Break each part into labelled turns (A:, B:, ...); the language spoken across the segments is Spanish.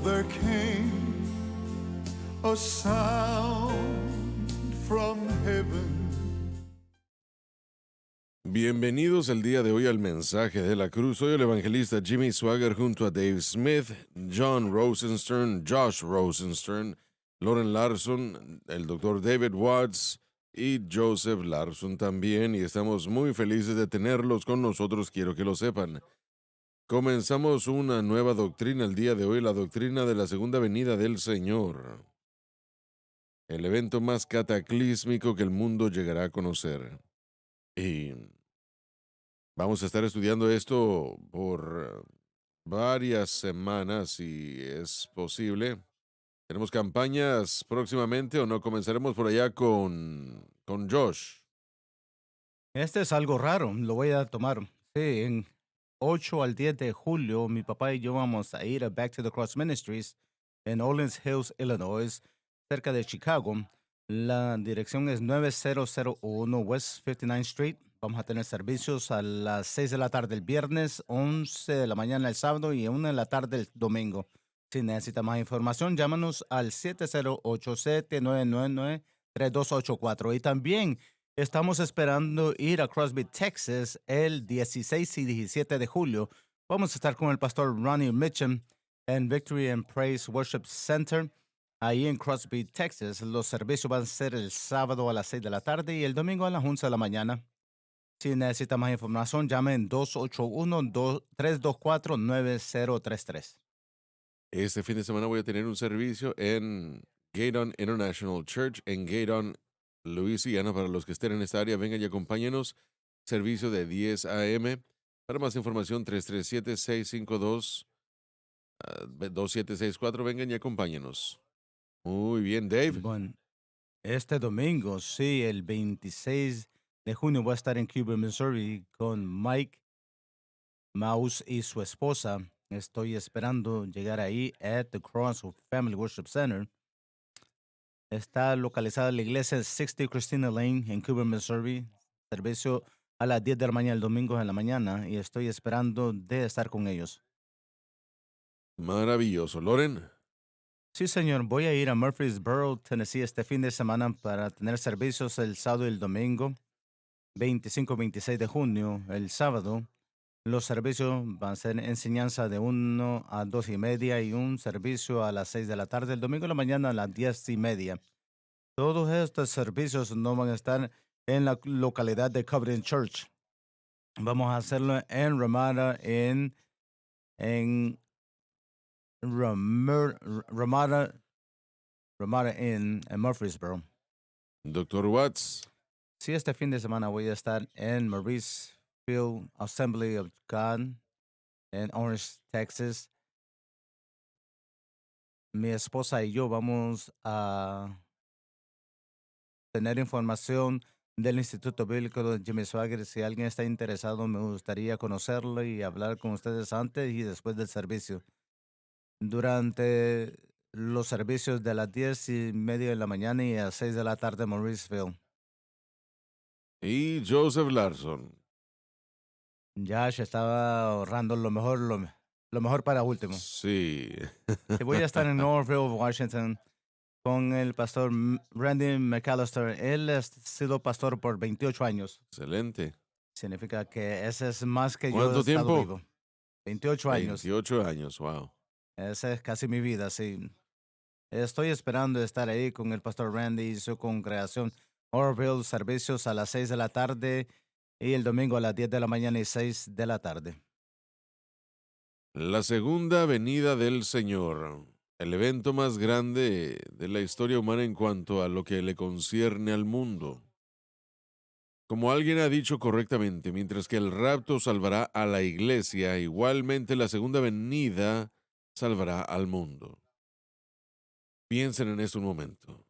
A: there came a sound from heaven.
B: Bienvenidos el día de hoy al mensaje de la cruz. Soy el evangelista Jimmy Swagger junto a Dave Smith, John Rosenstern, Josh Rosenstern, Lauren Larson, el doctor David Watts y Joseph Larson también. Y estamos muy felices de tenerlos con nosotros, quiero que lo sepan. Comenzamos una nueva doctrina el día de hoy, la doctrina de la segunda venida del Señor. El evento más cataclísmico que el mundo llegará a conocer. Y vamos a estar estudiando esto por varias semanas, si es posible. ¿Tenemos campañas próximamente o no? Comenzaremos por allá con Josh.
C: Este es algo raro, lo voy a tomar. Sí, en 8 al 10 de julio, mi papá y yo vamos a ir a Back to the Cross Ministries en Owens Hills, Illinois, cerca de Chicago. La dirección es 9001 West 59th Street. Vamos a tener servicios a las 6 de la tarde el viernes, 11 de la mañana el sábado y 1 de la tarde el domingo. Si necesita más información, llámanos al 708-7999-3284. Y también estamos esperando ir a Crosby, Texas, el 16 y 17 de julio. Vamos a estar con el pastor Ronnie Mitchum en Victory and Praise Worship Center, ahí en Crosby, Texas. Los servicios van a ser el sábado a las 6 de la tarde y el domingo a las 11 de la mañana. Si necesita más información, llamen 281-324-9033.
B: Este fin de semana voy a tener un servicio en Gaydon International Church en Gaydon, Louisiana. Para los que estén en esta área, vengan y acompáñenos. Servicio de 10 a.m. Para más información, 337-652-2764. Vengan y acompáñenos. Muy bien, Dave.
C: Bueno, este domingo, sí, el 26 de junio voy a estar en Cuba, Missouri, con Mike Mouse y su esposa. Estoy esperando llegar ahí at the Cross Family Worship Center. Está localizada la iglesia en 60 Christina Lane en Cuba, Missouri. Servicio a las 10 de la mañana el domingo en la mañana y estoy esperando de estar con ellos.
B: Maravilloso. Loren.
C: Sí, señor, voy a ir a Murfreesboro, Tennessee este fin de semana para tener servicios el sábado y el domingo, 25-26 de junio, el sábado. Los servicios van a ser enseñanza de 1 a 2 y media y un servicio a las 6 de la tarde, el domingo en la mañana a las 10 y media. Todos estos servicios no van a estar en la localidad de Covenant Church. Vamos a hacerlo en Ramada, en Ramada, en Murfreesboro.
B: Doctor Watts.
C: Sí, este fin de semana voy a estar en Mauricefield Assembly of God en Orange, Texas. Mi esposa y yo vamos a tener información del Instituto Bíblico de Jimmy Swagger. Si alguien está interesado, me gustaría conocerlo y hablar con ustedes antes y después del servicio. Durante los servicios de las 10 y media de la mañana y a las 6 de la tarde en Mauricefield.
B: Y Joseph Larson.
C: Ya se estaba ahorrando lo mejor para último.
B: Sí.
C: Y voy a estar en Northville, Washington, con el pastor Randy McAllister. Él ha sido pastor por 28 años.
B: Excelente.
C: Significa que ese es más que yo he
B: ¿Cuánto
C: estado
B: tiempo?
C: vivo. 28 años.
B: 28 años, wow.
C: Esa es casi mi vida, sí. Estoy esperando estar ahí con el pastor Randy y su congregación. Northville, servicios a las 6 de la tarde y el domingo a las 10 de la mañana y 6 de la tarde.
B: La segunda venida del Señor, el evento más grande de la historia humana en cuanto a lo que le concierne al mundo. Como alguien ha dicho correctamente, mientras que el rapto salvará a la iglesia, igualmente la segunda venida salvará al mundo. Piensen en eso un momento.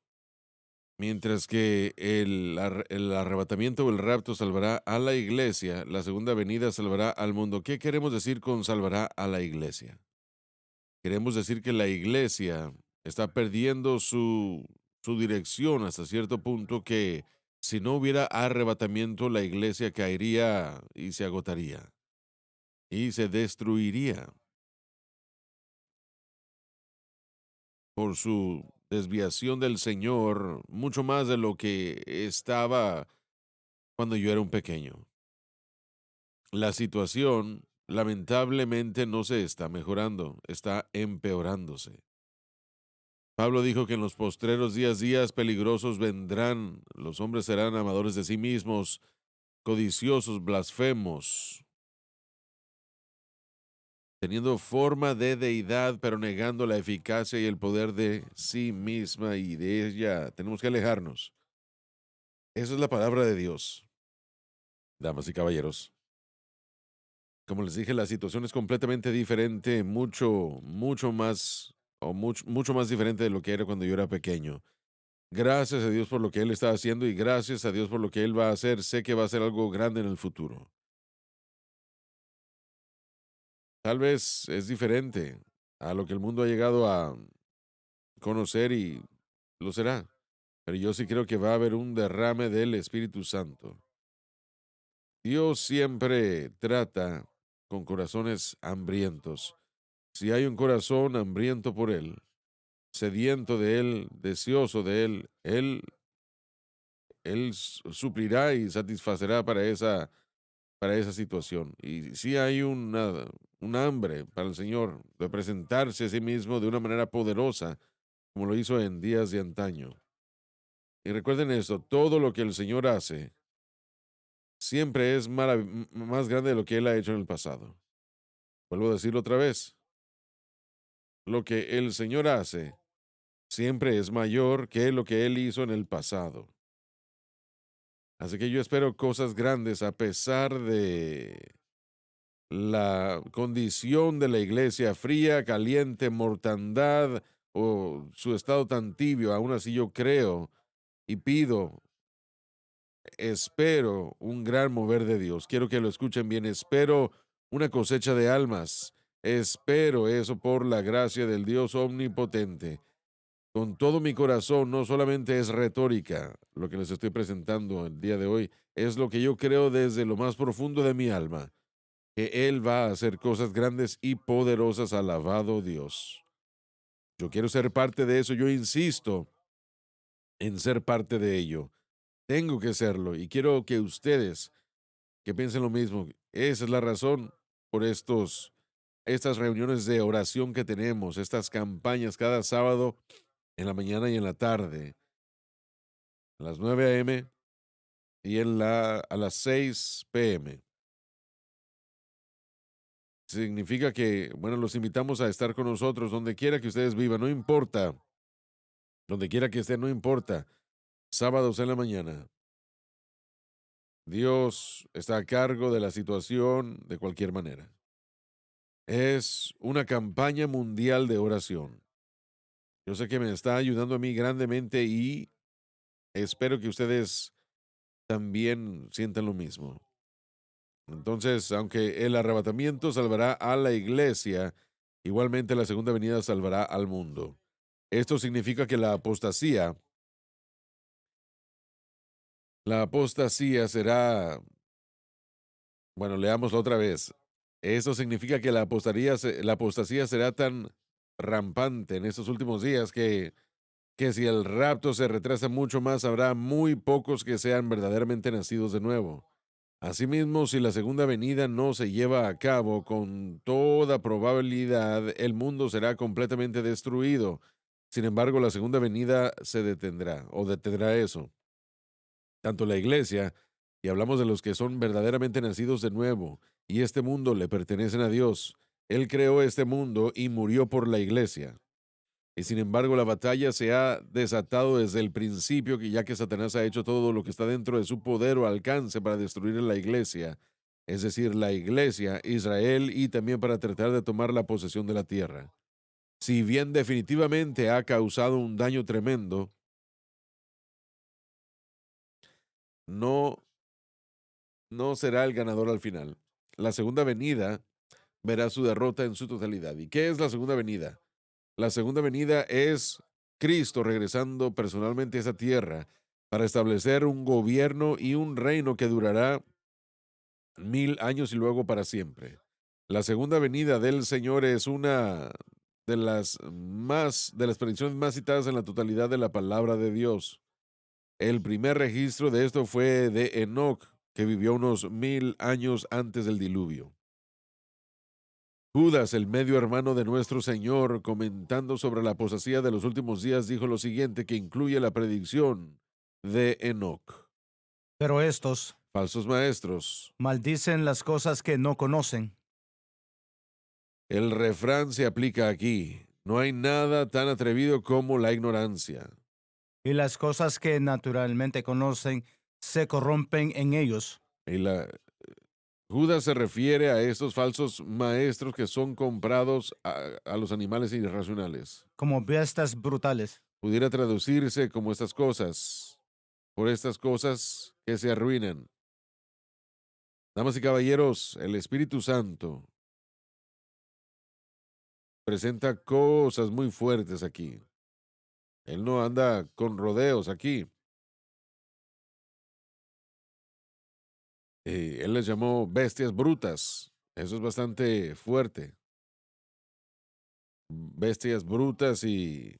B: Mientras que el arrebatamiento o el rapto salvará a la iglesia, la segunda venida salvará al mundo. ¿Qué queremos decir con salvará a la iglesia? Queremos decir que la iglesia está perdiendo su dirección hasta cierto punto que si no hubiera arrebatamiento, la iglesia caería y se agotaría y se destruiría. por su desviación del Señor, mucho más de lo que estaba cuando yo era un pequeño. La situación lamentablemente no se está mejorando, está empeorándose. Pablo dijo que en los postreros días peligrosos vendrán, los hombres serán amadores de sí mismos, codiciosos, blasfemos, teniendo forma de deidad, pero negando la eficacia y el poder de sí misma y de ella. Tenemos que alejarnos. Esa es la palabra de Dios, damas y caballeros. Como les dije, la situación es completamente diferente, mucho más, mucho más diferente de lo que era cuando yo era pequeño. Gracias a Dios por lo que Él está haciendo y gracias a Dios por lo que Él va a hacer. Sé que va a ser algo grande en el futuro. Tal vez es diferente a lo que el mundo ha llegado a conocer y lo será. Pero yo sí creo que va a haber un derrame del Espíritu Santo. Dios siempre trata con corazones hambrientos. Si hay un corazón hambriento por Él, sediento de Él, deseoso de Él, Él suplirá y satisfacerá para esa situación. Y si hay un hambre para el Señor de presentarse a sí mismo de una manera poderosa, como lo hizo en días de antaño. Y recuerden esto, todo lo que el Señor hace siempre es más grande de lo que Él ha hecho en el pasado. Vuelvo a decirlo otra vez, lo que el Señor hace siempre es mayor que lo que Él hizo en el pasado. Así que yo espero cosas grandes a pesar de la condición de la iglesia fría, caliente, mortandad o su estado tan tibio. Aún así yo creo y pido, espero un gran mover de Dios. Quiero que lo escuchen bien. Espero una cosecha de almas. Espero eso por la gracia del Dios omnipotente. Con todo mi corazón, no solamente es retórica lo que les estoy presentando el día de hoy, es lo que yo creo desde lo más profundo de mi alma, que Él va a hacer cosas grandes y poderosas, alabado Dios. Yo quiero ser parte de eso, yo insisto en ser parte de ello. Tengo que serlo y quiero que ustedes que piensen lo mismo. Esa es la razón por estas reuniones de oración que tenemos, estas campañas cada sábado en la mañana y en la tarde, a las 9 a.m. y a las 6 p.m. Significa que, bueno, los invitamos a estar con nosotros donde quiera que ustedes vivan, no importa, donde quiera que estén, no importa. Sábados en la mañana. Dios está a cargo de la situación de cualquier manera. Es una campaña mundial de oración. Yo sé que me está ayudando a mí grandemente y espero que ustedes también sientan lo mismo. Entonces, aunque el arrebatamiento salvará a la iglesia, igualmente la segunda venida salvará al mundo. Esto significa que la apostasía será, bueno, leámoslo otra vez. Eso significa que la apostasía será tan rampante en estos últimos días que si el rapto se retrasa mucho más, habrá muy pocos que sean verdaderamente nacidos de nuevo. Asimismo, si la segunda venida no se lleva a cabo, con toda probabilidad el mundo será completamente destruido. Sin embargo, la segunda venida se detendrá o detendrá eso. Tanto la iglesia, y hablamos de los que son verdaderamente nacidos de nuevo, y este mundo le pertenecen a Dios. Él creó este mundo y murió por la iglesia. Y sin embargo, la batalla se ha desatado desde el principio, que ya que Satanás ha hecho todo lo que está dentro de su poder o alcance para destruir a la iglesia, es decir, la iglesia, Israel, y también para tratar de tomar la posesión de la tierra. Si bien definitivamente ha causado un daño tremendo, no, no será el ganador al final. La segunda venida verá su derrota en su totalidad. ¿Y qué es la segunda venida? La segunda venida es Cristo regresando personalmente a esa tierra para establecer un gobierno y un reino que durará 1000 años y luego para siempre. La segunda venida del Señor es una de las predicciones más citadas en la totalidad de la palabra de Dios. El primer registro de esto fue de Enoc, que vivió unos 1000 años antes del diluvio. Judas, el medio hermano de nuestro Señor, comentando sobre la apostasía de los últimos días, dijo lo siguiente, que incluye la predicción de Enoc.
C: Pero estos
B: Falsos maestros.
C: maldicen las cosas que no conocen.
B: El refrán se aplica aquí. No hay nada tan atrevido como la ignorancia.
C: Y las cosas que naturalmente conocen se corrompen en ellos.
B: Y Judas se refiere a estos falsos maestros que son comprados a los animales irracionales.
C: Como bestias brutales.
B: Pudiera traducirse como estas cosas, por estas cosas que se arruinan. Damas y caballeros, el Espíritu Santo presenta cosas muy fuertes aquí. Él no anda con rodeos aquí. Él les llamó bestias brutas. Eso es bastante fuerte. Bestias brutas, y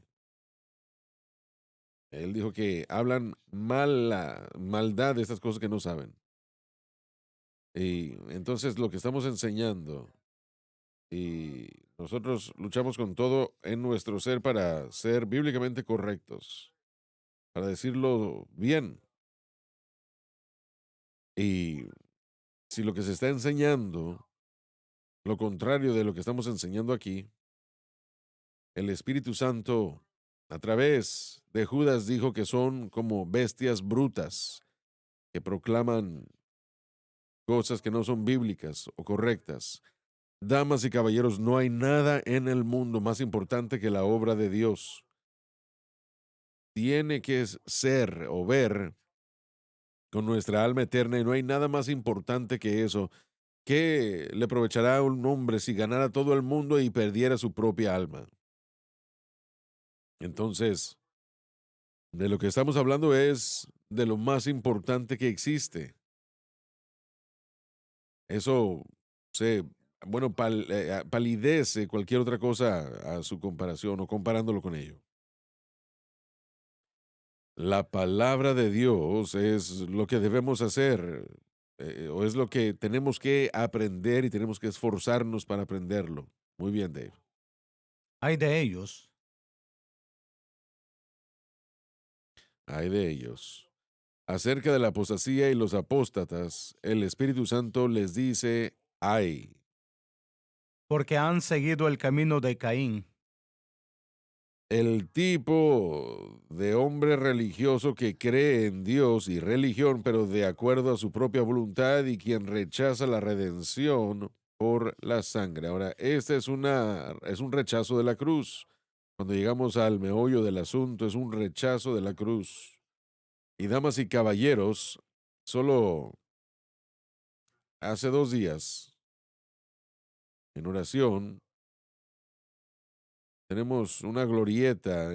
B: él dijo que hablan maldad de estas cosas que no saben. Y entonces lo que estamos enseñando, y nosotros luchamos con todo en nuestro ser para ser bíblicamente correctos, para decirlo bien. Y si lo que se está enseñando, lo contrario de lo que estamos enseñando aquí, el Espíritu Santo, a través de Judas, dijo que son como bestias brutas que proclaman cosas que no son bíblicas o correctas. Damas y caballeros, no hay nada en el mundo más importante que la obra de Dios. Tiene que ser o ver con nuestra alma eterna, y no hay nada más importante que eso. ¿Qué le aprovechará a un hombre si ganara todo el mundo y perdiera su propia alma? Entonces, de lo que estamos hablando es de lo más importante que existe. Eso se, bueno, palidece cualquier otra cosa a su comparación o comparándolo con ello. La palabra de Dios es lo que debemos hacer, o es lo que tenemos que aprender y tenemos que esforzarnos para aprenderlo. Muy bien, Dave.
C: Hay de ellos.
B: Hay de ellos. Acerca de la apostasía y los apóstatas, el Espíritu Santo les dice, ay.
C: Porque han seguido el camino de Caín.
B: El tipo de hombre religioso que cree en Dios y religión, pero de acuerdo a su propia voluntad, y quien rechaza la redención por la sangre. Ahora, este es un rechazo de la cruz. Cuando llegamos al meollo del asunto, es un rechazo de la cruz. Y damas y caballeros, solo hace 2 días, en oración, tenemos una glorieta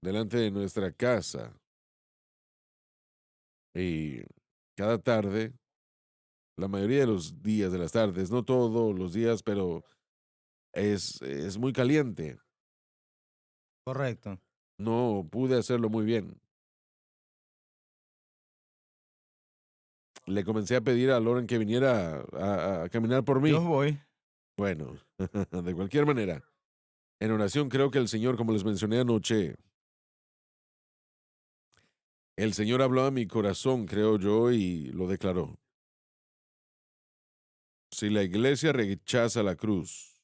B: delante de nuestra casa. Y cada tarde, la mayoría de los días de las tardes, no todos los días, pero es muy caliente.
C: Correcto.
B: No pude hacerlo muy bien. Le comencé a pedir a Lauren que viniera a caminar por
C: Yo
B: mí.
C: voy.
B: Bueno, de cualquier manera, en oración creo que el Señor, como les mencioné anoche, el Señor habló a mi corazón, creo yo, y lo declaró. Si la iglesia rechaza la cruz,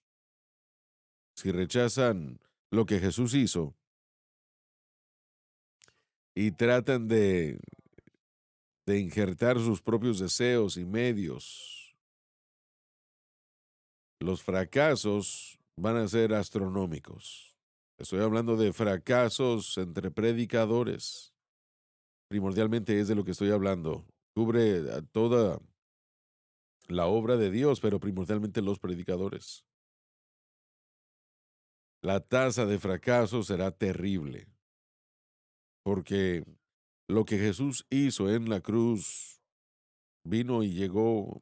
B: si rechazan lo que Jesús hizo y tratan de injertar sus propios deseos y medios, los fracasos van a ser astronómicos. Estoy hablando de fracasos entre predicadores. Primordialmente es de lo que estoy hablando. Cubre a toda la obra de Dios, pero primordialmente los predicadores. La tasa de fracaso será terrible, porque lo que Jesús hizo en la cruz vino y llegó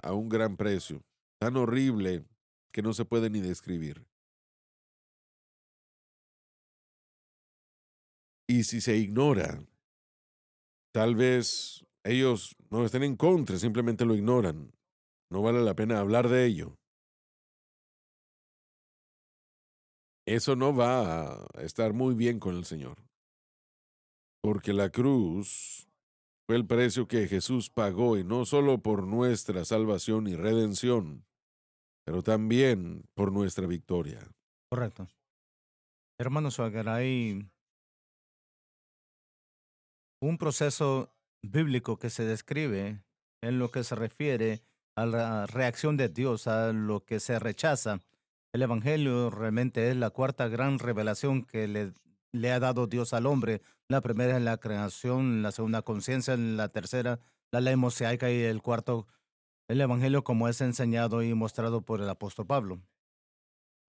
B: a un gran precio, tan horrible que no se puede ni describir. Y si se ignora, tal vez ellos no estén en contra, simplemente lo ignoran. No vale la pena hablar de ello. Eso no va a estar muy bien con el Señor, porque la cruz fue el precio que Jesús pagó y no solo por nuestra salvación y redención, pero también por nuestra victoria.
C: Correcto. Hermano Swagger, hay un proceso bíblico que se describe en lo que se refiere a la reacción de Dios a lo que se rechaza. El Evangelio realmente es la cuarta gran revelación que le ha dado Dios al hombre. La primera es la creación, la segunda conciencia, la tercera la ley mosaica y el cuarto el Evangelio como es enseñado y mostrado por el apóstol Pablo.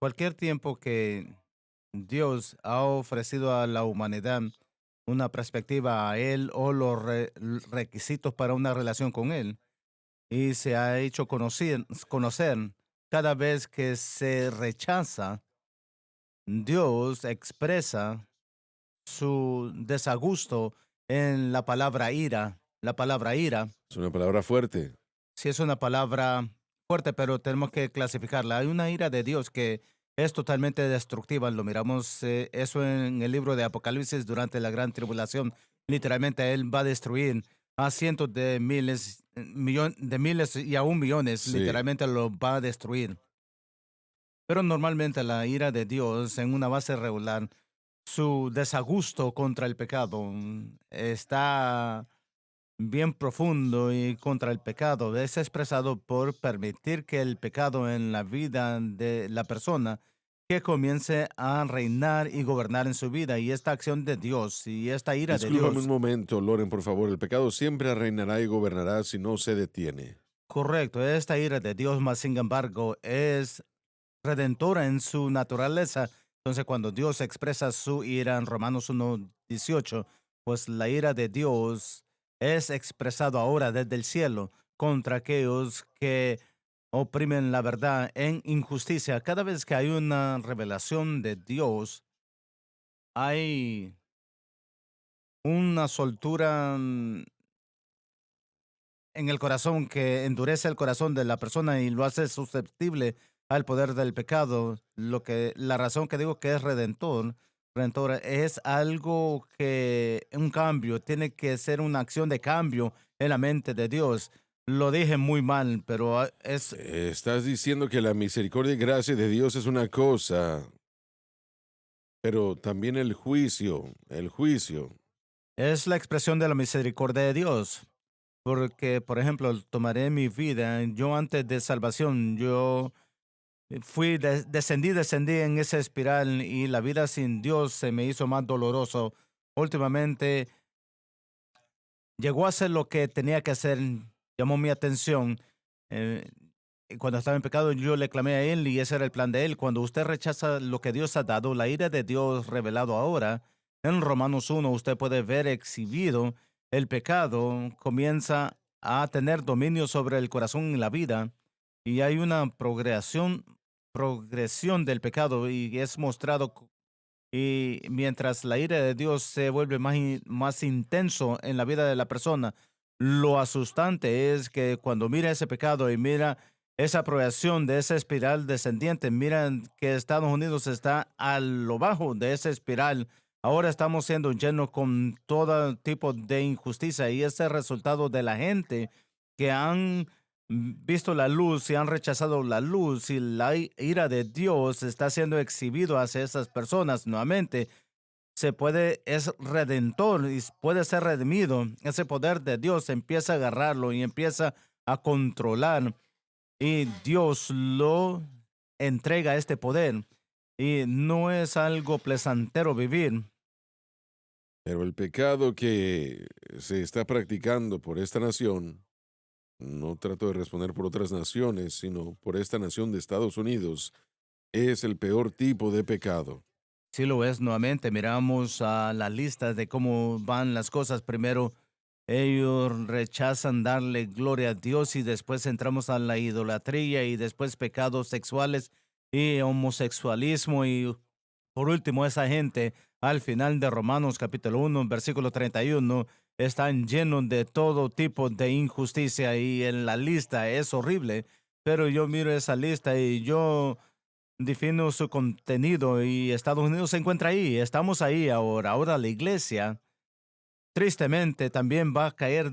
C: Cualquier tiempo que Dios ha ofrecido a la humanidad una perspectiva a Él o los requisitos para una relación con Él y se ha hecho conocer cada vez que se rechaza, Dios expresa su desagusto en la palabra ira. La palabra ira
B: Es una palabra fuerte.
C: sí es una palabra fuerte, pero tenemos que clasificarla. Hay una ira de Dios que es totalmente destructiva. Lo miramos eso en el libro de Apocalipsis durante la gran tribulación. Literalmente Él va a destruir a cientos de miles, de miles y aún millones.
B: Sí,
C: Literalmente lo va a destruir. Pero normalmente la ira de Dios en una base regular, su desagusto contra el pecado está bien profundo y contra el pecado es expresado por permitir que el pecado en la vida de la persona que comience a reinar y gobernar en su vida y esta acción de Dios y esta ira de
B: discúlpame un
C: Dios.
B: momento, Loren, por favor. El pecado siempre reinará y gobernará si no se detiene.
C: Correcto, esta ira de Dios, más sin embargo, es redentora en su naturaleza. Entonces, cuando Dios expresa su ira en Romanos 1:18, pues la ira de Dios es expresado ahora desde el cielo contra aquellos que oprimen la verdad en injusticia. Cada vez que hay una revelación de Dios, hay una soltura en el corazón que endurece el corazón de la persona y lo hace susceptible al poder del pecado. La razón que digo que es redentor es algo que un cambio, tiene que ser una acción de cambio en la mente de Dios. Lo dije muy mal, pero
B: Estás diciendo que la misericordia y gracia de Dios es una cosa, pero también el juicio.
C: es la expresión de la misericordia de Dios. Porque, por ejemplo, tomaré mi vida. Yo antes de salvación, yo descendí en esa espiral y la vida sin Dios se me hizo más doloroso. Últimamente llegó a ser lo que tenía que hacer, llamó mi atención. eh, y cuando estaba en pecado, yo le clamé a Él y ese era el plan de Él. Cuando usted rechaza lo que Dios ha dado, la ira de Dios revelado ahora, en Romanos 1 usted puede ver exhibido el pecado, comienza a tener dominio sobre el corazón y la vida y hay una progresión del pecado y es mostrado y mientras la ira de Dios se vuelve más intenso en la vida de la persona, lo asustante es que cuando mira ese pecado y mira esa progresión de esa espiral descendiente, miran que Estados Unidos está a lo bajo de esa espiral. Ahora estamos siendo llenos con todo tipo de injusticia y ese resultado de la gente que han visto la luz y han rechazado la luz y la ira de Dios está siendo exhibido hacia esas personas nuevamente. Es redentor y puede ser redimido. Ese poder de Dios empieza a agarrarlo y empieza a controlar y Dios lo entrega este poder y no es algo placentero vivir.
B: Pero el pecado que se está practicando por esta nación, no trato de responder por otras naciones, sino por esta nación de Estados Unidos, es el peor tipo de pecado.
C: Sí lo es nuevamente. Miramos a la lista de cómo van las cosas. Primero, ellos rechazan darle gloria a Dios y después entramos a la idolatría y después pecados sexuales y homosexualismo y Por último, esa gente al final de Romanos capítulo 1, versículo 31, están llenos de todo tipo de injusticia y en la lista es horrible, pero yo miro esa lista y yo defino su contenido y Estados Unidos se encuentra ahí, estamos ahí ahora. Ahora la iglesia, tristemente, también va a caer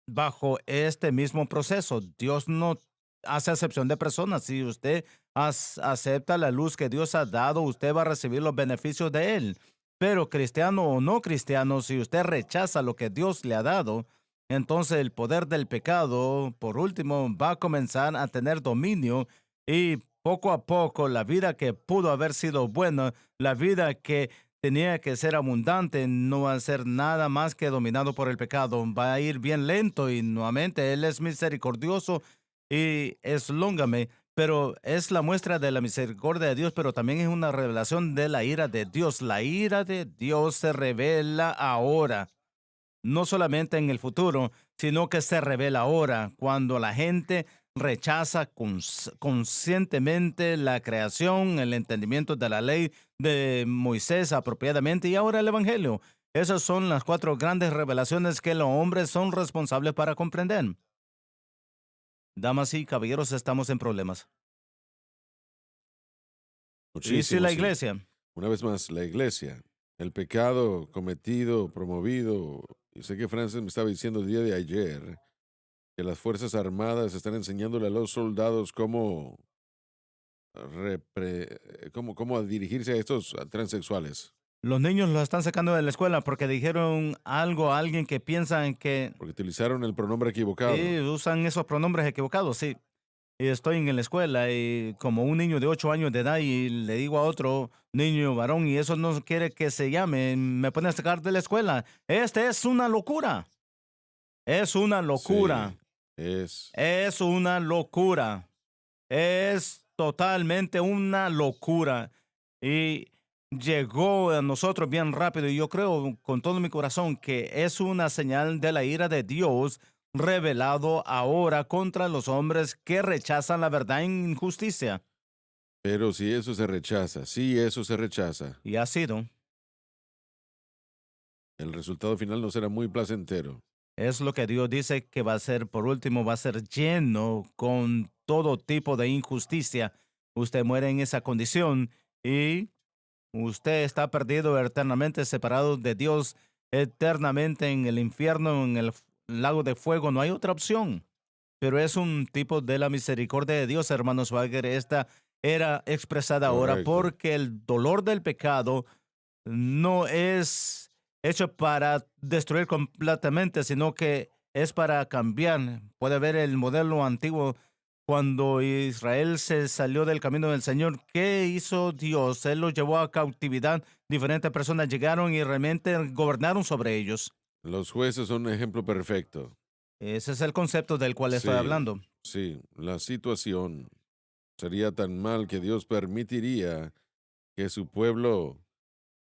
C: bajo este mismo proceso. Dios no hace acepción de personas. Si usted acepta la luz que Dios ha dado, usted va a recibir los beneficios de él. Pero cristiano o no cristiano, si usted rechaza lo que Dios le ha dado, entonces el poder del pecado, por último, va a comenzar a tener dominio y poco a poco la vida que pudo haber sido buena, la vida que tenía que ser abundante, no va a ser nada más que dominado por el pecado. Va a ir bien lento y nuevamente Él es misericordioso y es lóngame, pero es la muestra de la misericordia de Dios, pero también es una revelación de la ira de Dios. La ira de Dios se revela ahora, no solamente en el futuro, sino que se revela ahora, cuando la gente rechaza conscientemente la creación, el entendimiento de la ley de Moisés apropiadamente y ahora el Evangelio. Esas son las cuatro grandes revelaciones que los hombres son responsables para comprender. Damas y caballeros, estamos en problemas. Y si
B: Muchísimo,
C: la
B: sí.
C: iglesia,
B: Una vez más, la iglesia, el pecado cometido, promovido, y sé que Francis me estaba diciendo el día de ayer que las Fuerzas Armadas están enseñándole a los soldados cómo a dirigirse a estos transexuales,
C: los niños lo están sacando de la escuela porque dijeron algo a alguien que piensan que
B: porque utilizaron el pronombre equivocado.
C: usan esos pronombres equivocados, sí. Y estoy en la escuela y como un niño de 8 años de edad y le digo a otro niño varón y eso no quiere que se llame, me pone a sacar de la escuela. Este es una locura. Es una
B: Sí,
C: locura.
B: es,
C: Es una locura. Es totalmente una locura. Y llegó a nosotros bien rápido y yo creo con todo mi corazón que es una señal de la ira de Dios revelado ahora contra los hombres que rechazan la verdad en injusticia.
B: pero si eso se rechaza, si eso se rechaza,
C: Y ha sido.
B: el resultado final no será muy placentero.
C: Es lo que Dios dice que va a ser, por último, va a ser lleno con todo tipo de injusticia. Usted muere en esa condición y usted está perdido eternamente, separado de Dios, eternamente en el infierno, en el lago de fuego. No hay otra opción. Pero es un tipo de la misericordia de Dios, hermano Swagger. Esta era expresada ahora
B: Correcto.
C: porque el dolor del pecado no es hecho para destruir completamente, sino que es para cambiar. Puede ver el modelo antiguo cuando Israel se salió del camino del Señor. ¿Qué hizo Dios? Él los llevó a cautividad. Diferentes personas llegaron y realmente gobernaron sobre ellos.
B: Los jueces son un ejemplo perfecto.
C: Ese es el concepto del cual estoy
B: Sí,
C: hablando.
B: sí, la situación sería tan mal que Dios permitiría que su pueblo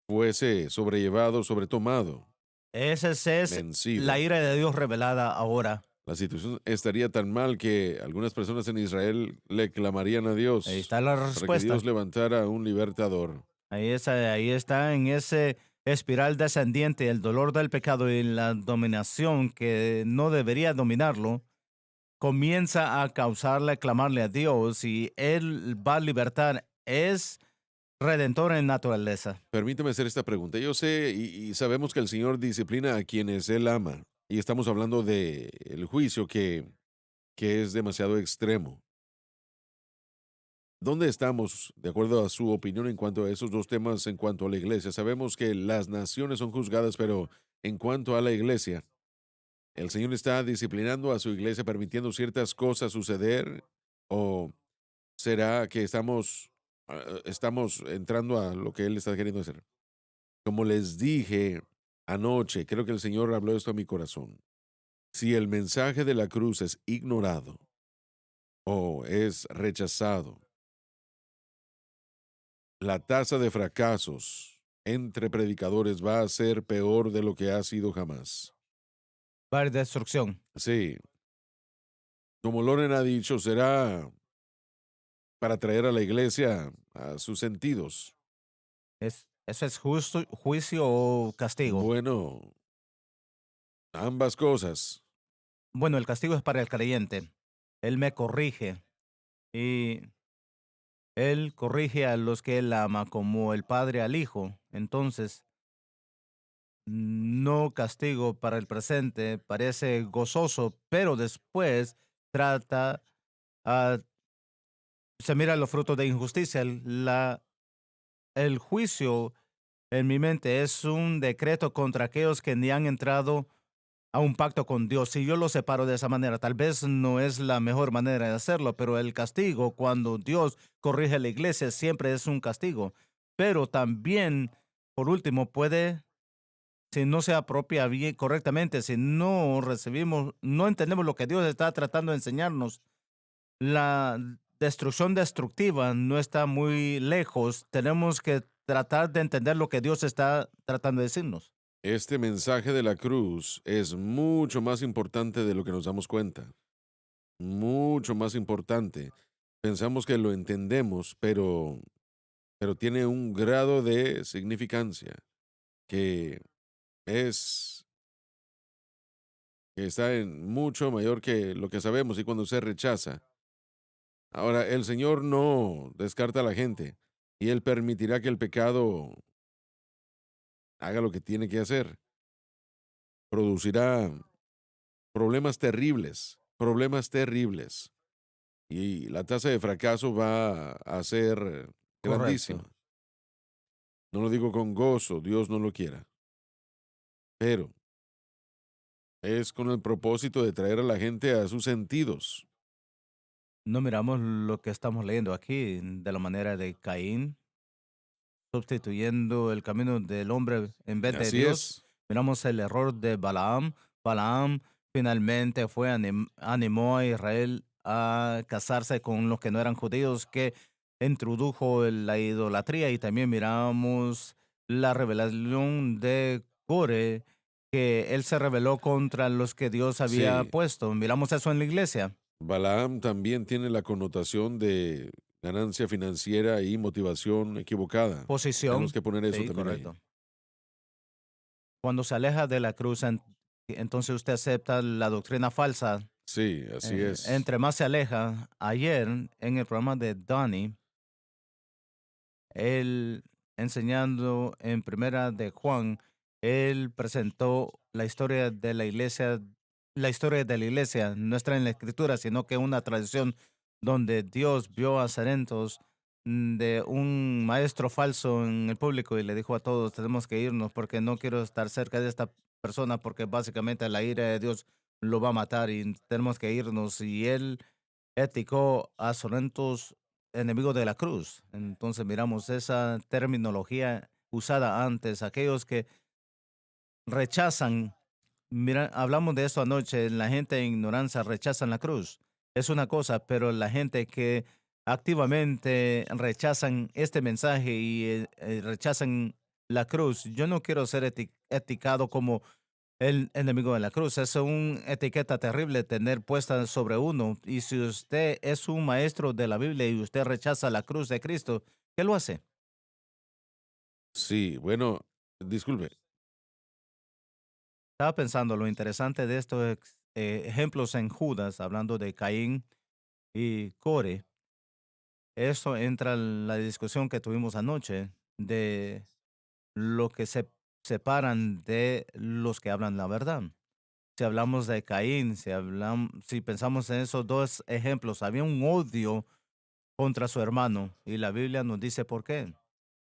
B: fuese sobrellevado, sobretomado,
C: Esa es la
B: vencido.
C: ira de Dios revelada ahora.
B: La situación estaría tan mal que algunas personas en Israel le clamarían a
C: Ahí
B: Dios
C: está la
B: para que Dios
C: respuesta.
B: levantara un libertador.
C: Ahí está en ese espiral descendiente el dolor del pecado y la dominación que no debería dominarlo, comienza a causarle, clamarle a Dios y Él va a libertar. Es redentor en naturaleza.
B: Permíteme hacer esta pregunta. Yo sé y sabemos que el Señor disciplina a quienes Él ama. Y estamos hablando de el juicio que es demasiado extremo. ¿Dónde estamos, de acuerdo a su opinión, en cuanto a esos dos temas, en cuanto a la iglesia? Sabemos que las naciones son juzgadas, pero en cuanto a la iglesia, ¿el Señor está disciplinando a su iglesia, permitiendo ciertas cosas suceder? ¿O será que estamos entrando a lo que Él está queriendo hacer? Como les dije anoche, creo que el Señor habló esto a mi corazón. Si el mensaje de la cruz es ignorado o es rechazado, la tasa de fracasos entre predicadores va a ser peor de lo que ha sido jamás.
C: Va a haber destrucción.
B: Sí, como Loren ha dicho, será para traer a la iglesia a sus sentidos.
C: ¿Eso es justo, juicio o castigo?
B: Bueno, ambas cosas.
C: Bueno, el castigo es para el creyente. Él me corrige y él corrige a los que él ama como el padre al hijo. Entonces, no castigo para el presente, parece gozoso, pero después trata, ah, se mira los frutos de injusticia. El juicio en mi mente es un decreto contra aquellos que ni han entrado a un pacto con Dios. Si yo lo separo de esa manera, tal vez no es la mejor manera de hacerlo, pero el castigo, cuando Dios corrige a la iglesia, siempre es un castigo. Pero también, por último, puede, si no se apropia bien correctamente, si no recibimos, no entendemos lo que Dios está tratando de enseñarnos, la destrucción destructiva no está muy lejos. Tenemos que tratar de entender lo que Dios está tratando de decirnos.
B: Este mensaje de la cruz es mucho más importante de lo que nos damos cuenta. Mucho más importante. Pensamos que lo entendemos, pero tiene un grado de significancia que es que está en mucho mayor que lo que sabemos y cuando se rechaza. Ahora, el Señor no descarta a la gente y Él permitirá que el pecado haga lo que tiene que hacer. Producirá problemas terribles. Y la tasa de fracaso va a ser grandísima.
C: Correcto.
B: No lo digo con gozo, Dios no lo quiera, pero es con el propósito de traer a la gente a sus sentidos.
C: No miramos lo que estamos leyendo aquí de la manera de Caín, sustituyendo el camino del hombre en vez de
B: Así
C: Dios.
B: es.
C: Miramos el error de Balaam. Balaam finalmente fue animó a Israel a casarse con los que no eran judíos, que introdujo la idolatría. Y también miramos la revelación de Core, que él se rebeló contra los que Dios había
B: Sí,
C: puesto. Miramos eso en la iglesia.
B: Balaam también tiene la connotación de ganancia financiera y motivación equivocada. Tenemos
C: Posición.
B: que poner eso
C: Sí,
B: también ahí.
C: correcto. Cuando se aleja de la cruz, entonces usted acepta la doctrina falsa.
B: Sí, así es.
C: Entre más se aleja, ayer en el programa de Donnie, él enseñando en Primera de Juan, él presentó la historia de la iglesia, no está en la escritura, sino que una tradición donde Dios vio a Cerentos de un maestro falso en el público y le dijo a todos, tenemos que irnos porque no quiero estar cerca de esta persona porque básicamente la ira de Dios lo va a matar y tenemos que irnos. Y él ético a Sorrentos, enemigo de la cruz. Entonces miramos esa terminología usada antes, aquellos que rechazan, mira, hablamos de esto anoche, la gente en ignorancia rechazan la cruz. Es una cosa, pero la gente que activamente rechazan este mensaje y rechazan la cruz, yo no quiero ser eticado como el enemigo de la cruz. Es una etiqueta terrible tener puesta sobre uno. Y si usted es un maestro de la Biblia y usted rechaza la cruz de Cristo, ¿qué lo hace?
B: Sí, bueno, disculpe.
C: Estaba pensando lo interesante de estos ejemplos en Judas, hablando de Caín y Core. Eso entra en la discusión que tuvimos anoche de lo que se separan de los que hablan la verdad. Si hablamos de Caín, si pensamos en esos dos ejemplos, había un odio contra su hermano y la Biblia nos dice por qué.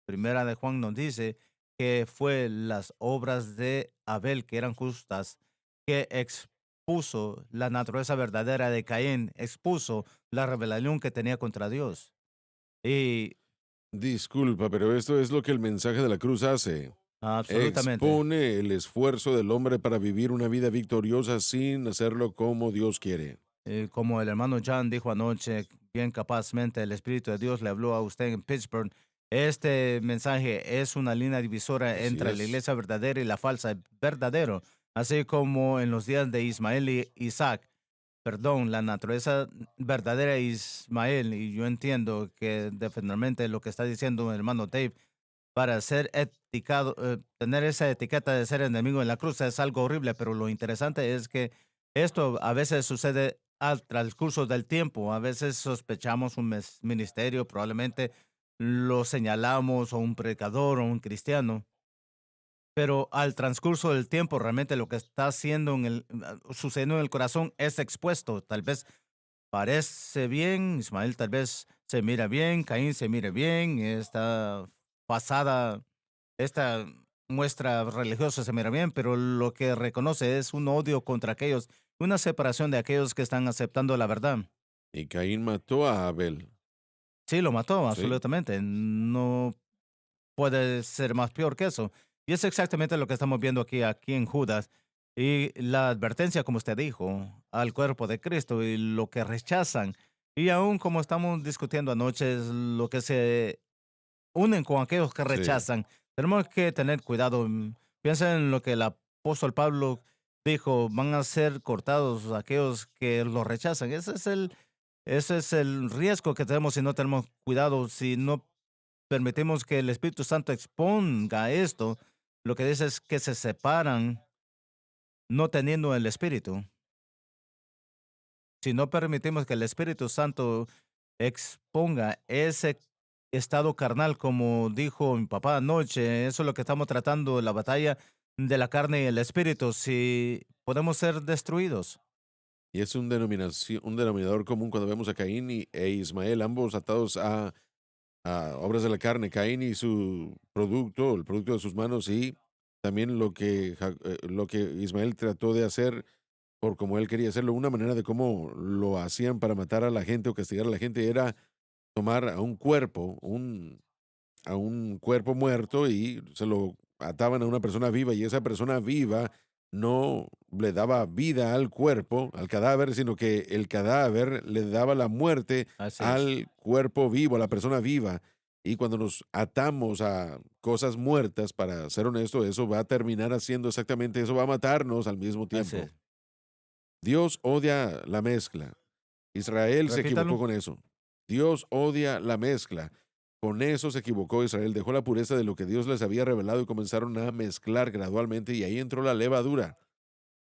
C: Primera de Juan nos dice que fue las obras de Abel que eran justas, que expuso la naturaleza verdadera de Caín, expuso la rebelión que tenía contra Dios. Y
B: Disculpa, pero esto es lo que el mensaje de la cruz hace.
C: absolutamente,
B: Expone el esfuerzo del hombre para vivir una vida victoriosa sin hacerlo como Dios quiere.
C: como el hermano John dijo anoche, bien capazmente el Espíritu de Dios le habló a usted en Pittsburgh. Este mensaje es una línea divisora
B: Así
C: entre la
B: es.
C: iglesia verdadera y la falsa, verdadero, así como en los días de Ismael y Isaac. Perdón, la naturaleza verdadera de Ismael, y yo entiendo que definitivamente lo que está diciendo el hermano Dave para ser tener esa etiqueta de ser enemigo en la cruz es algo horrible, pero lo interesante es que esto a veces sucede al transcurso del tiempo. A veces sospechamos un ministerio, probablemente lo señalamos o un predicador o un cristiano, pero al transcurso del tiempo realmente lo que está haciendo sucediendo en el corazón es expuesto. Tal vez parece bien, Ismael tal vez se mira bien, Caín se mira bien, esta pasada, esta muestra religiosa se mira bien, pero lo que reconoce es un odio contra aquellos, una separación de aquellos que están aceptando la verdad.
B: Y Caín mató a Abel.
C: Sí, lo mató,
B: Sí,
C: absolutamente. No puede ser más peor que eso. Y es exactamente lo que estamos viendo aquí en Judas. Y la advertencia, como usted dijo, al cuerpo de Cristo y lo que rechazan. Y aún como estamos discutiendo anoche, es lo que se unen con aquellos que
B: sí.
C: rechazan. Tenemos que tener cuidado. Piensa en lo que el apóstol Pablo dijo, van a ser cortados aquellos que los rechazan. Ese es el riesgo que tenemos si no tenemos cuidado, si no permitimos que el Espíritu Santo exponga esto. Lo que dice es que se separan no teniendo el Espíritu. Si no permitimos que el Espíritu Santo exponga ese estado carnal, como dijo mi papá anoche, eso es lo que estamos tratando, la batalla de la carne y el Espíritu, si podemos ser destruidos.
B: Y es un denominador común cuando vemos a Caín e Ismael, ambos atados a obras de la carne, Caín y su producto, el producto de sus manos, y también lo que Ismael trató de hacer por como él quería hacerlo. Una manera de cómo lo hacían para matar a la gente o castigar a la gente era tomar a un cuerpo, a un cuerpo muerto y se lo ataban a una persona viva y esa persona viva no le daba vida al cuerpo, al cadáver, sino que el cadáver le daba la muerte
C: Así es.
B: al cuerpo vivo, a la persona viva. Y cuando nos atamos a cosas muertas, para ser honesto, eso va a terminar haciendo exactamente eso, va a matarnos al mismo
C: Así
B: tiempo.
C: es.
B: Dios odia la mezcla. Israel se
C: Repítalo.
B: equivocó con eso. Dios odia la mezcla. Con eso se equivocó Israel. Dejó la pureza de lo que Dios les había revelado y comenzaron a mezclar gradualmente y ahí entró la levadura.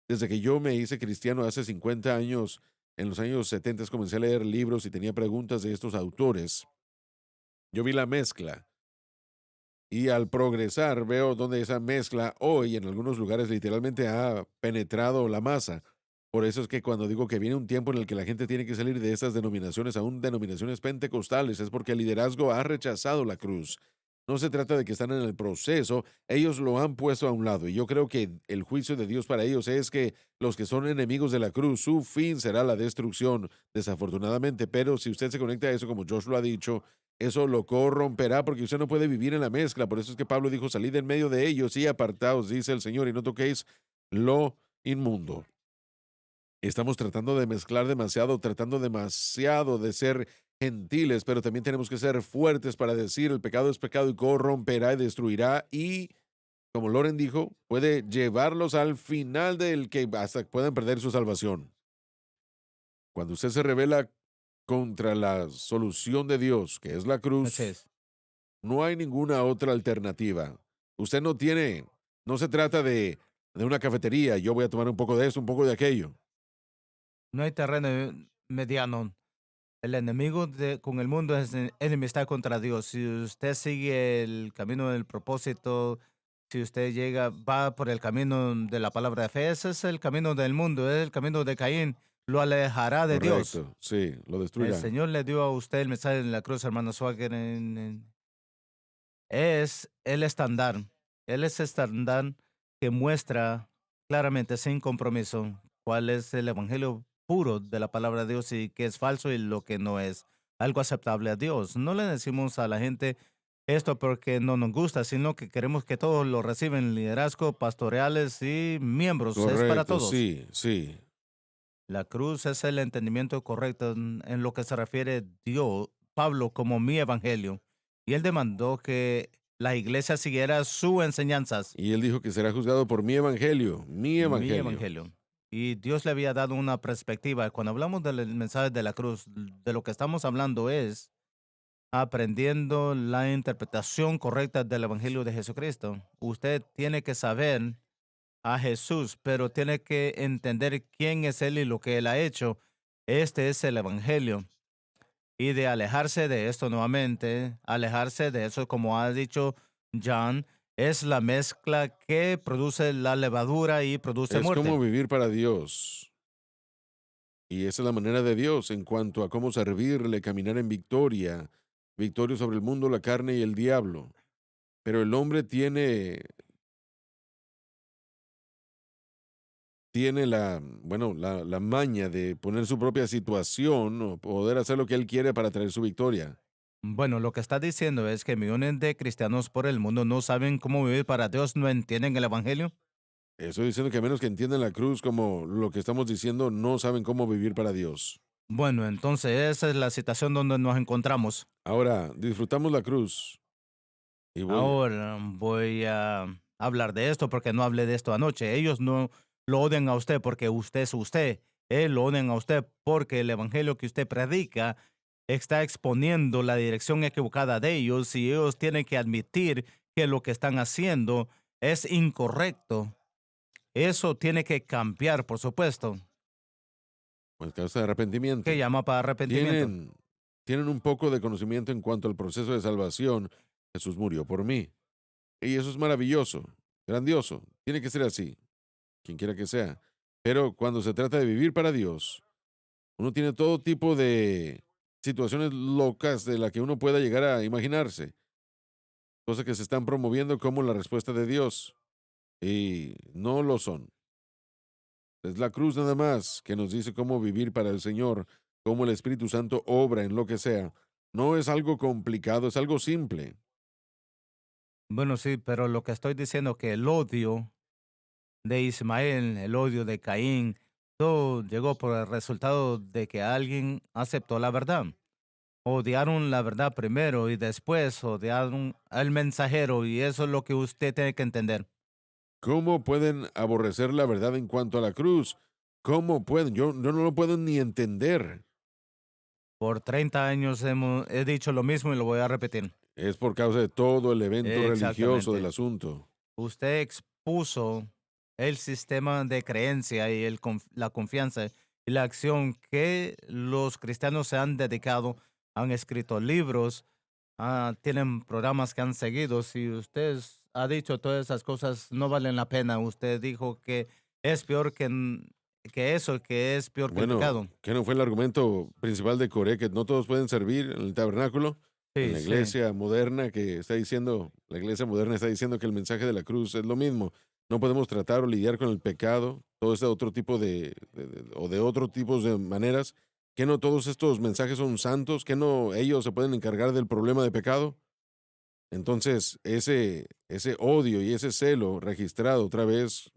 B: Desde que yo me hice cristiano hace 50 años, en los años 70 comencé a leer libros y tenía preguntas de estos autores. Yo vi la mezcla y al progresar veo donde esa mezcla hoy en algunos lugares literalmente ha penetrado la masa. Por eso es que cuando digo que viene un tiempo en el que la gente tiene que salir de esas denominaciones, aún denominaciones pentecostales, es porque el liderazgo ha rechazado la cruz. No se trata de que están en el proceso, ellos lo han puesto a un lado. Y yo creo que el juicio de Dios para ellos es que los que son enemigos de la cruz, su fin será la destrucción, desafortunadamente. Pero si usted se conecta a eso, como Josh lo ha dicho, eso lo corromperá porque usted no puede vivir en la mezcla. Por eso es que Pablo dijo, salid en medio de ellos y apartaos, dice el Señor, y no toquéis lo inmundo. Estamos tratando de mezclar demasiado, tratando demasiado de ser gentiles, pero también tenemos que ser fuertes para decir el pecado es pecado y corromperá y destruirá y, como Loren dijo, puede llevarlos al final del que hasta puedan perder su salvación. Cuando usted se revela contra la solución de Dios, que es la
C: Así
B: cruz,
C: es.
B: no hay ninguna otra alternativa. Usted no tiene, no se trata de una cafetería, yo voy a tomar un poco de esto, un poco de aquello.
C: No hay terreno mediano. El enemigo con el mundo es enemistad contra Dios. Si usted sigue el camino del propósito, si usted va por el camino de la palabra de fe, ese es el camino del mundo, es el camino de Caín, lo alejará de Dios.
B: Correcto, sí, lo
C: El
B: destruirá.
C: Señor le dio a usted el mensaje en la cruz, hermano Swagger, es el estándar. Él es estándar que muestra claramente, sin compromiso, cuál es el evangelio puro de la palabra de Dios y qué es falso y lo que no es algo aceptable a Dios. No le decimos a la gente esto porque no nos gusta, sino que queremos que todos lo reciben, liderazgo, pastoreales y miembros. Es para
B: Correcto,
C: todos.
B: sí, sí.
C: La cruz es el entendimiento correcto en lo que se refiere Dios, Pablo, como mi evangelio. Y él demandó que la iglesia siguiera sus enseñanzas,
B: Y él dijo que será juzgado por mi evangelio, mi
C: mi
B: evangelio.
C: evangelio. Y Dios le había dado una perspectiva. Cuando hablamos del mensaje de la cruz, de lo que estamos hablando es aprendiendo la interpretación correcta del Evangelio de Jesucristo. Usted tiene que saber a Jesús, pero tiene que entender quién es Él y lo que Él ha hecho. Este es el Evangelio. Y de alejarse de esto nuevamente, alejarse de eso, como ha dicho John, es la mezcla que produce la levadura y produce
B: Es
C: muerte.
B: como vivir para Dios. Y esa es la manera de Dios en cuanto a cómo servirle, caminar en victoria, victoria sobre el mundo, la carne y el diablo. Pero el hombre tiene la maña de poner su propia situación o poder hacer lo que él quiere para traer su victoria.
C: Bueno, lo que está diciendo es que millones de cristianos por el mundo no saben cómo vivir para Dios, no entienden el Evangelio.
B: Estoy diciendo que a menos que entiendan la cruz como lo que estamos diciendo, no saben cómo vivir para Dios.
C: Bueno, entonces esa es la situación donde nos encontramos.
B: Ahora, disfrutamos la cruz. Y voy,
C: Ahora voy a hablar de esto porque no hablé de esto anoche. Ellos no lo odian a usted porque usted es usted. Él lo odian a usted porque el evangelio que usted predica está exponiendo la dirección equivocada de ellos y ellos tienen que admitir que lo que están haciendo es incorrecto. Eso tiene que cambiar, por supuesto.
B: pues, causa de
C: ¿Qué
B: arrepentimiento.
C: llama para arrepentimiento?
B: Tienen, tienen un poco de conocimiento en cuanto al proceso de salvación. Jesús murió por mí. Y eso es maravilloso, grandioso. Tiene que ser así, quien quiera que sea. Pero cuando se trata de vivir para Dios, uno tiene todo tipo de situaciones locas de las que uno pueda llegar a imaginarse. Cosas que se están promoviendo como la respuesta de Dios. Y no lo son. Es la cruz nada más que nos dice cómo vivir para el Señor, cómo el Espíritu Santo obra en lo que sea. No es algo complicado, es algo simple.
C: Bueno, sí, pero lo que estoy diciendo que el odio de Ismael, el odio de Caín, todo llegó por el resultado de que alguien aceptó la verdad. Odiaron la verdad primero y después odiaron al mensajero y eso es lo que usted tiene que entender.
B: ¿Cómo pueden aborrecer la verdad en cuanto a la cruz? ¿Cómo pueden? Yo no lo puedo ni entender.
C: Por 30 años he dicho lo mismo y lo voy a repetir.
B: Es por causa de todo el evento religioso del
C: Exactamente.
B: asunto.
C: Usted expuso el sistema de creencia y la confianza y la acción que los cristianos se han dedicado, han escrito libros, tienen programas que han seguido. Si usted ha dicho todas esas cosas, no valen la pena. Usted dijo que es peor que eso, que es peor que el
B: Bueno,
C: pecado.
B: ¿qué no fue el argumento principal de Coré? Que no todos pueden servir en el tabernáculo, en
C: Sí,
B: la
C: sí.
B: iglesia moderna que está diciendo, la iglesia moderna está diciendo que el mensaje de la cruz es lo mismo. No podemos tratar o lidiar con el pecado, todo este otro tipo o de otro tipo de maneras. ¿Que no todos estos mensajes son santos? ¿Que no ellos se pueden encargar del problema de pecado? Entonces, ese odio y ese celo registrado otra vez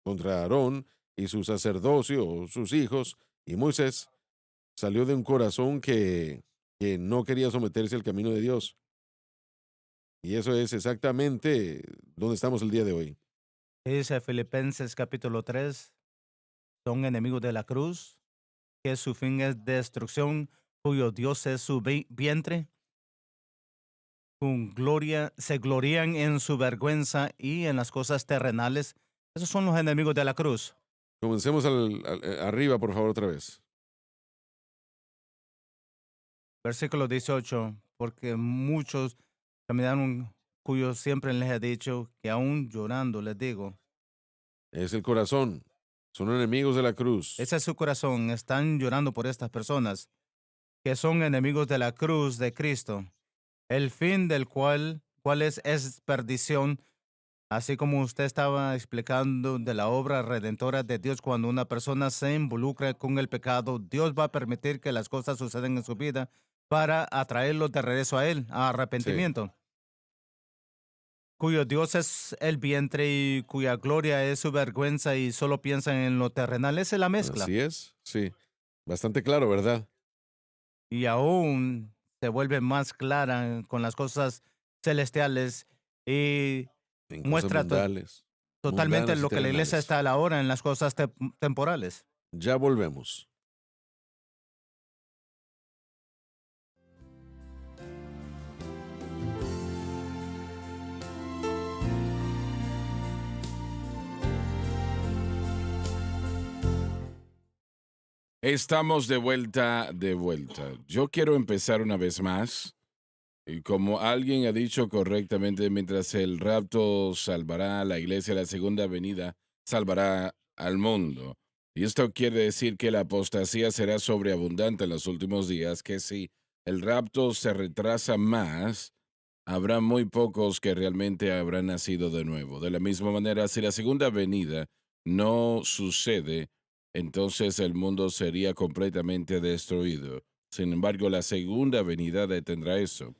B: contra Aarón y su sacerdocio, o sus hijos, y Moisés, salió de un corazón que no quería someterse al camino de Dios. Y eso es exactamente donde estamos el día de hoy.
C: Dice Filipenses capítulo 3, son enemigos de la cruz, que su fin es destrucción, cuyo Dios es su vientre, con gloria, se glorían en su vergüenza y en las cosas terrenales. Esos son los enemigos de la cruz.
B: Comencemos arriba, por favor, otra vez.
C: Versículo 18, porque muchos caminaron cuyos siempre les he dicho que aún llorando les digo,
B: Es el corazón. Son enemigos de la cruz.
C: ese es su corazón, están llorando por estas personas que son enemigos de la cruz de Cristo, el fin del cual es perdición. Así como usted estaba explicando de la obra redentora de Dios, cuando una persona se involucra con el pecado, Dios va a permitir que las cosas sucedan en su vida para atraerlo de regreso a Él, a
B: Sí,
C: arrepentimiento, cuyo Dios es el vientre y cuya gloria es su vergüenza y solo piensan en lo terrenal. Esa es la mezcla.
B: así es. Sí, bastante claro, ¿verdad?
C: Y aún se vuelve más clara con las cosas celestiales y
B: En cosas
C: muestra totalmente
B: mundanas y
C: lo que la iglesia
B: terrenales.
C: está a la hora en las cosas temporales.
B: Ya volvemos.
D: Estamos de vuelta, de vuelta. Yo quiero empezar una vez más. Y como alguien ha dicho correctamente, mientras el rapto salvará a la iglesia, la segunda venida salvará al mundo. Y esto quiere decir que la apostasía será sobreabundante en los últimos días, que si el rapto se retrasa más, habrá muy pocos que realmente habrán nacido de nuevo. De la misma manera, si la segunda venida no sucede, entonces el mundo sería completamente destruido. Sin embargo, la segunda venida detendrá eso.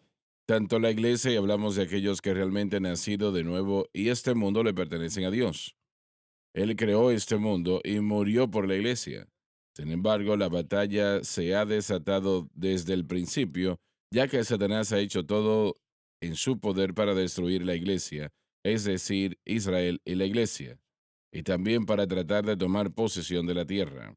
D: Tanto la iglesia, y hablamos de aquellos que realmente han nacido de nuevo, y este mundo le pertenecen a Dios. Él creó este mundo y murió por la iglesia. Sin embargo, la batalla se ha desatado desde el principio, ya que Satanás ha hecho todo en su poder para destruir la iglesia, es decir, Israel y la iglesia, y también para tratar de tomar posesión de la tierra.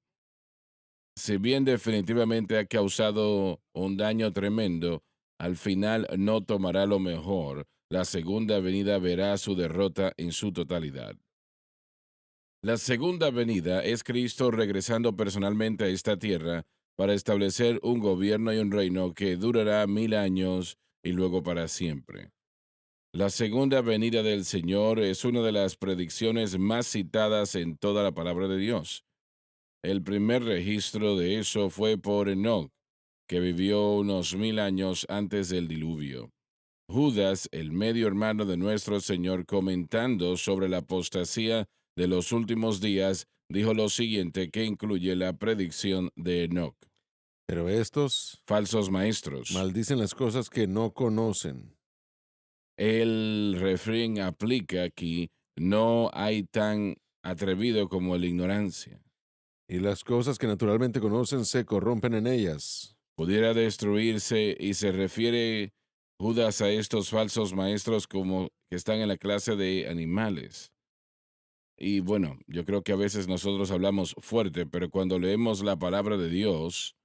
D: Si bien definitivamente ha causado un daño tremendo, al final no tomará lo mejor. La segunda venida verá su derrota en su totalidad. La segunda venida es Cristo regresando personalmente a esta tierra para establecer un gobierno y un reino que durará 1000 años y luego para siempre. La segunda venida del Señor es una de las predicciones más citadas en toda la palabra de Dios. El primer registro de eso fue por Enoch, que vivió unos 1000 años antes del diluvio. Judas, el medio hermano de nuestro Señor, comentando sobre la apostasía de los últimos días, dijo lo siguiente que incluye la predicción de Enoch.
B: Pero estos
D: Falsos maestros.
B: maldicen las cosas que no conocen.
D: El refrán aplica aquí, no hay tan atrevido como la ignorancia.
B: Y las cosas que naturalmente conocen se corrompen en ellas.
D: Pudiera destruirse y se refiere Judas a estos falsos maestros como que están en la clase de animales. Y bueno, yo creo que a veces nosotros hablamos fuerte, pero cuando leemos la palabra de Dios,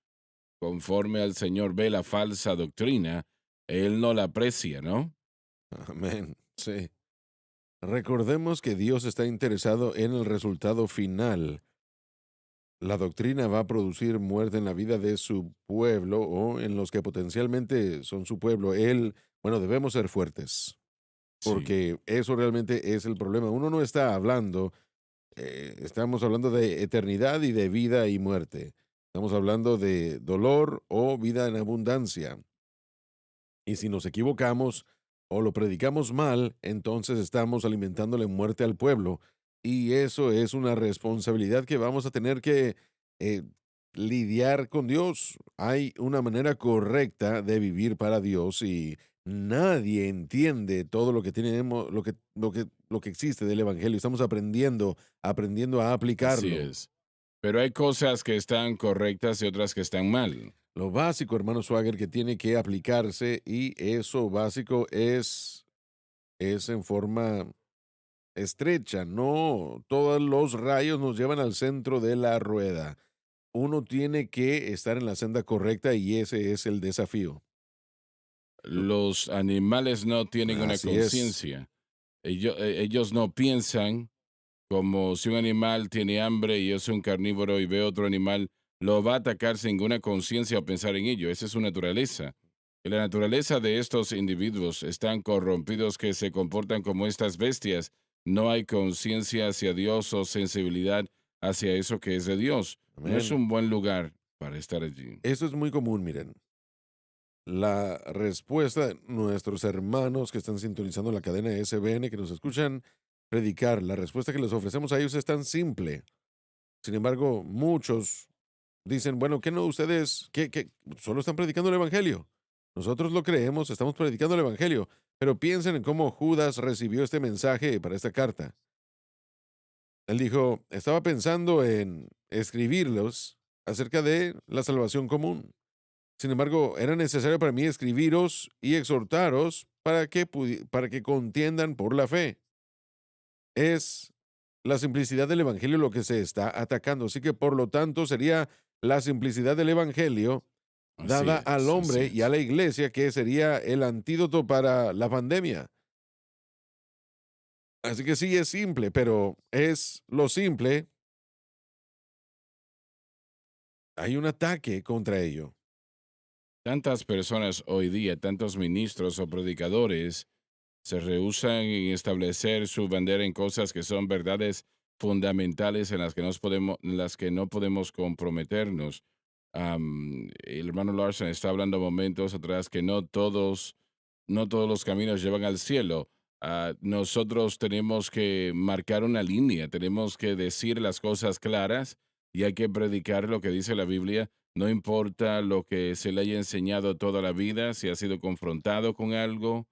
D: conforme al Señor ve la falsa doctrina, Él no la aprecia, ¿no?
B: Amén. Sí. Recordemos que Dios está interesado en el resultado final. La doctrina va a producir muerte en la vida de su pueblo o en los que potencialmente son su pueblo. Bueno, debemos ser fuertes,
D: Sí,
B: porque eso realmente es el problema. Uno no está hablando, estamos hablando de eternidad y de vida y muerte. Estamos hablando de dolor o vida en abundancia. Y si nos equivocamos o lo predicamos mal, entonces estamos alimentándole muerte al pueblo. Y eso es una responsabilidad que vamos a tener que eh, lidiar con Dios. Hay una manera correcta de vivir para Dios y nadie entiende todo lo que tenemos, lo que existe del Evangelio. Estamos aprendiendo a
D: así
B: aplicarlo.
D: es. Pero hay cosas que están correctas y otras que están mal.
B: Lo básico, hermano Swagger, que tiene que aplicarse y eso básico es en forma estrecha, no todos los rayos nos llevan al centro de la rueda. Uno tiene que estar en la senda correcta y ese es el desafío.
D: Los animales no tienen una
B: Así es.
D: conciencia. Ellos no piensan como si un animal tiene hambre y es un carnívoro y ve otro animal, lo va a atacar sin ninguna conciencia o pensar en ello. Esa es su naturaleza. Y la naturaleza de estos individuos están corrompidos que se comportan como estas bestias. No hay conciencia hacia Dios o sensibilidad hacia eso que es de Dios. No es
B: Amén.
D: un buen lugar para estar allí.
B: Eso es muy común, miren. La respuesta de nuestros hermanos que están sintonizando la cadena SBN, que nos escuchan predicar, la respuesta que les ofrecemos a ellos es tan simple. Sin embargo, muchos dicen, bueno, ¿qué no ustedes, qué solo están predicando el Evangelio? Nosotros lo creemos, estamos predicando el Evangelio, pero piensen en cómo Judas recibió este mensaje para esta carta. Él dijo, estaba pensando en escribirlos acerca de la salvación común. Sin embargo, era necesario para mí escribiros y exhortaros para que contiendan por la fe. Es la simplicidad del Evangelio lo que se está atacando. Así que, por lo tanto, sería la simplicidad del Evangelio
D: Así
B: dada al
D: es, así
B: hombre y a
D: es.
B: la iglesia, que sería el antídoto para la pandemia. Así que sí es simple, pero es lo simple hay un ataque contra ello.
D: Tantas personas hoy día, tantos ministros o predicadores, se rehúsan en establecer su bandera en cosas que son verdades fundamentales en las que no podemos comprometernos. El hermano Larson está hablando momentos atrás que no todos los caminos llevan al cielo. Nosotros tenemos que marcar una línea, tenemos que decir las cosas claras y hay que predicar lo que dice la Biblia. No importa lo que se le haya enseñado toda la vida, si ha sido confrontado con algo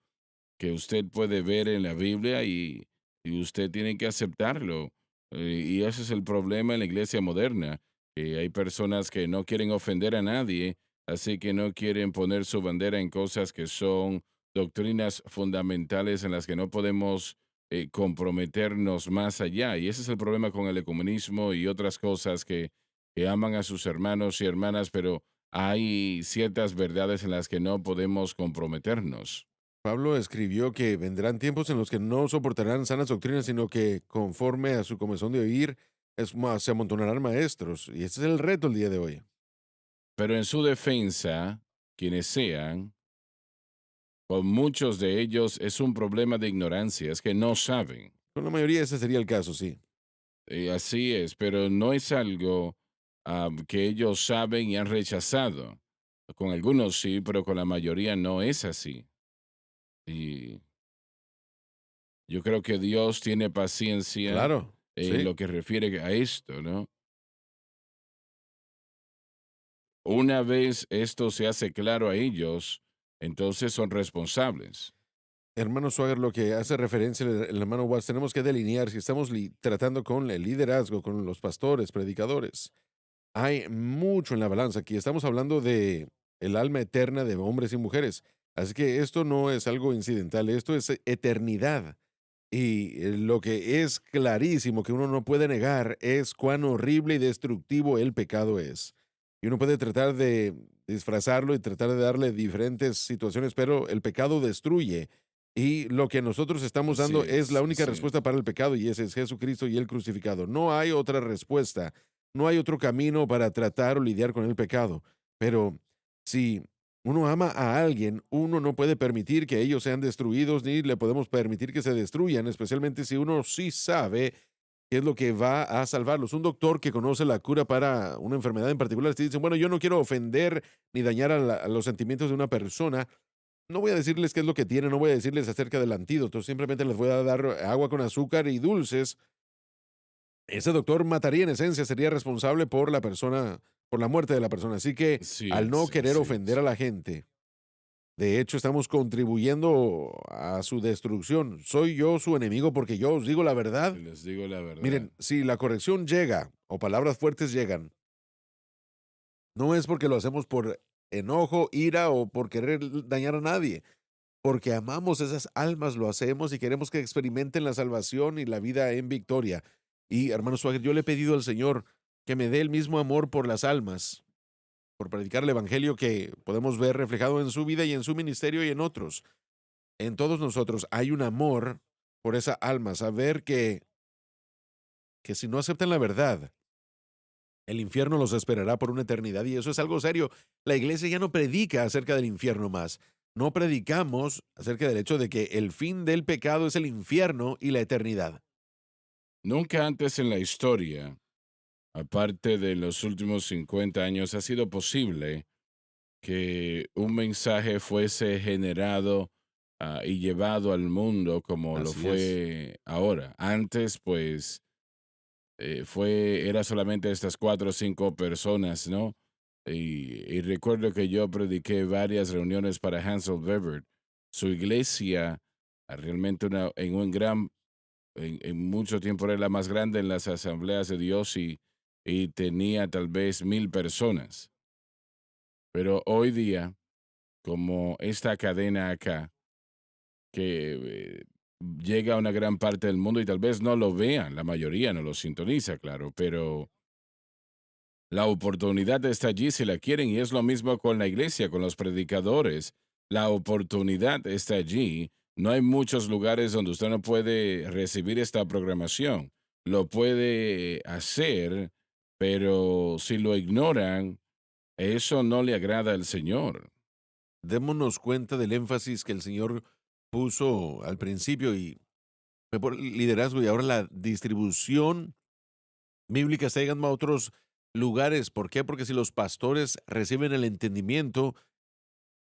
D: que usted puede ver en la Biblia y usted tiene que aceptarlo. Y ese es el problema en la iglesia moderna, que hay personas que no quieren ofender a nadie, así que no quieren poner su bandera en cosas que son doctrinas fundamentales en las que no podemos comprometernos más allá. Y ese es el problema con el ecumenismo y otras cosas que aman a sus hermanos y hermanas, pero hay ciertas verdades en las que no podemos comprometernos.
B: Pablo escribió que vendrán tiempos en los que no soportarán sanas doctrinas, sino que conforme a su comezón de oír, se amontonarán maestros. Y ese es el reto el día de hoy.
D: Pero en su defensa, quienes sean, con muchos de ellos es un problema de ignorancia, es que no saben.
B: Con la mayoría ese sería el caso, sí.
D: Así es, pero no es algo que ellos saben y han rechazado. Con algunos sí, pero con la mayoría no es así. Y yo creo que Dios tiene paciencia
B: Claro,
D: en
B: sí.
D: lo que refiere a esto, ¿no? Una vez esto se hace claro a ellos, entonces son responsables.
B: Hermano Swagger, lo que hace referencia el hermano Watts, tenemos que delinear si estamos tratando con el liderazgo, con los pastores, predicadores. Hay mucho en la balanza aquí. Estamos hablando de el alma eterna de hombres y mujeres. Así que esto no es algo incidental, esto es eternidad. Y lo que es clarísimo que uno no puede negar es cuán horrible y destructivo el pecado es. Y uno puede tratar de disfrazarlo y tratar de darle diferentes situaciones, pero el pecado destruye. Y lo que nosotros estamos dando es la única
D: Así es.
B: respuesta para el pecado y ese es Jesucristo y el crucificado. No hay otra respuesta, no hay otro camino para tratar o lidiar con el pecado. Pero si uno ama a alguien, uno no puede permitir que ellos sean destruidos ni le podemos permitir que se destruyan, especialmente si uno sí sabe qué es lo que va a salvarlos. Un doctor que conoce la cura para una enfermedad en particular, si dicen, bueno, yo no quiero ofender ni dañar a los sentimientos de una persona, no voy a decirles qué es lo que tiene, no voy a decirles acerca del antídoto, simplemente les voy a dar agua con azúcar y dulces. Ese doctor mataría en esencia, sería responsable por la persona, por la muerte de la persona. Así que al no querer
D: Así
B: ofender
D: es.
B: a la gente, de hecho, estamos contribuyendo a su destrucción. Soy yo su enemigo porque yo os digo la verdad.
D: Les digo la verdad.
B: Miren, si la corrección llega o palabras fuertes llegan, no es porque lo hacemos por enojo, ira o por querer dañar a nadie. Porque amamos esas almas, lo hacemos y queremos que experimenten la salvación y la vida en victoria. Y hermano Swagger, yo le he pedido al Señor que me dé el mismo amor por las almas, por predicar el evangelio que podemos ver reflejado en su vida y en su ministerio y en otros. En todos nosotros hay un amor por esa alma, saber que si no aceptan la verdad, el infierno los esperará por una eternidad y eso es algo serio. La iglesia ya no predica acerca del infierno más. No predicamos acerca del hecho de que el fin del pecado es el infierno y la eternidad.
D: Nunca antes en la historia, aparte de los últimos 50 años, ha sido posible que un mensaje fuese generado y llevado al mundo como lo
B: Así es.
D: fue ahora. Antes, pues, era solamente estas 4 o 5 personas, ¿no? Y recuerdo que yo prediqué varias reuniones para Hansel Weber. Su iglesia, realmente en un gran, en mucho tiempo era la más grande en las asambleas de Dios y tenía tal vez 1,000 personas. Pero hoy día, como esta cadena acá, que llega a una gran parte del mundo y tal vez no lo vean, la mayoría no lo sintoniza, claro, pero la oportunidad está allí si la quieren y es lo mismo con la iglesia, con los predicadores. La oportunidad está allí. No hay muchos lugares donde usted no puede recibir esta programación. Lo puede hacer, pero si lo ignoran, eso no le agrada al Señor.
B: Démonos cuenta del énfasis que el Señor puso al principio y fue por el liderazgo y ahora la distribución bíblica se llegan a otros lugares. ¿Por qué? Porque si los pastores reciben el entendimiento,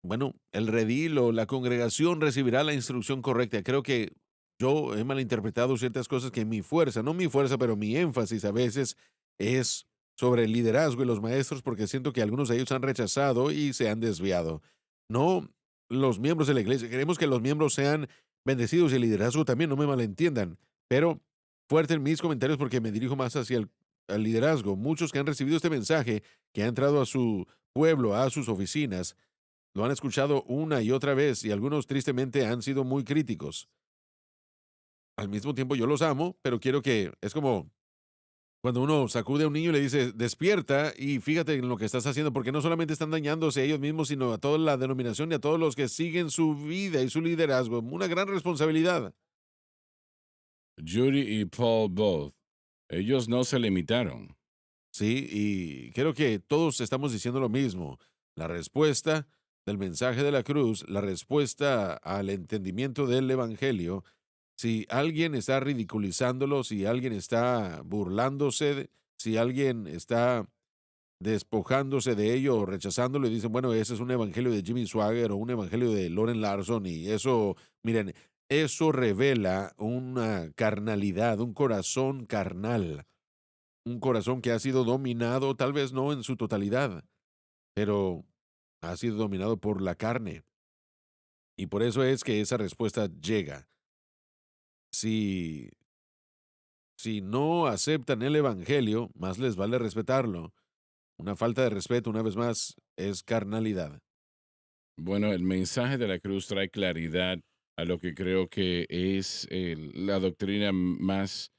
B: bueno, el redil o la congregación recibirá la instrucción correcta. Creo que yo he malinterpretado ciertas cosas que mi fuerza, no mi fuerza, pero mi énfasis a veces es sobre el liderazgo y los maestros, porque siento que algunos de ellos han rechazado y se han desviado. No los miembros de la iglesia. Queremos que los miembros sean bendecidos y el liderazgo también, no me malentiendan. Pero fuerte en mis comentarios porque me dirijo más hacia al liderazgo. Muchos que han recibido este mensaje, que han entrado a su pueblo, a sus oficinas, lo han escuchado una y otra vez y algunos tristemente han sido muy críticos. Al mismo tiempo yo los amo, pero quiero que es como cuando uno sacude a un niño y le dice, despierta y fíjate en lo que estás haciendo, porque no solamente están dañándose a ellos mismos, sino a toda la denominación y a todos los que siguen su vida y su liderazgo. Una gran responsabilidad.
D: Judy y Paul both, ellos no se limitaron.
B: Sí, y creo que todos estamos diciendo lo mismo. La respuesta del mensaje de la cruz, la respuesta al entendimiento del evangelio, si alguien está ridiculizándolo, si alguien está burlándose, si alguien está despojándose de ello o rechazándolo y dicen, bueno, ese es un evangelio de Jimmy Swagger o un evangelio de Loren Larson y eso, miren, eso revela una carnalidad, un corazón carnal, un corazón que ha sido dominado, tal vez no en su totalidad, pero ha sido dominado por la carne. Y por eso es que esa respuesta llega. Si, si no aceptan el Evangelio, más les vale respetarlo. Una falta de respeto, una vez más, es carnalidad.
D: Bueno, el mensaje de la cruz trae claridad a lo que creo que es la doctrina más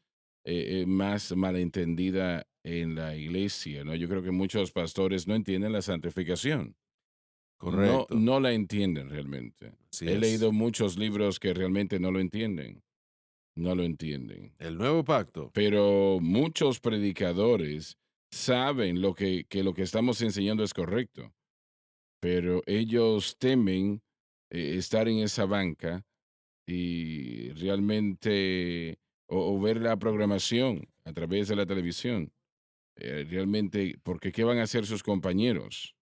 D: malentendida en la iglesia, ¿no? Yo creo que muchos pastores no entienden la santificación. No,
B: Correcto.
D: no la entienden realmente.
B: Así
D: He
B: es.
D: leído muchos libros que realmente no lo entienden. No lo entienden.
B: El nuevo pacto.
D: Pero muchos predicadores saben que lo que estamos enseñando es correcto, pero ellos temen estar en esa banca y realmente, o ver la programación a través de la televisión, realmente, porque ¿qué van a hacer sus compañeros?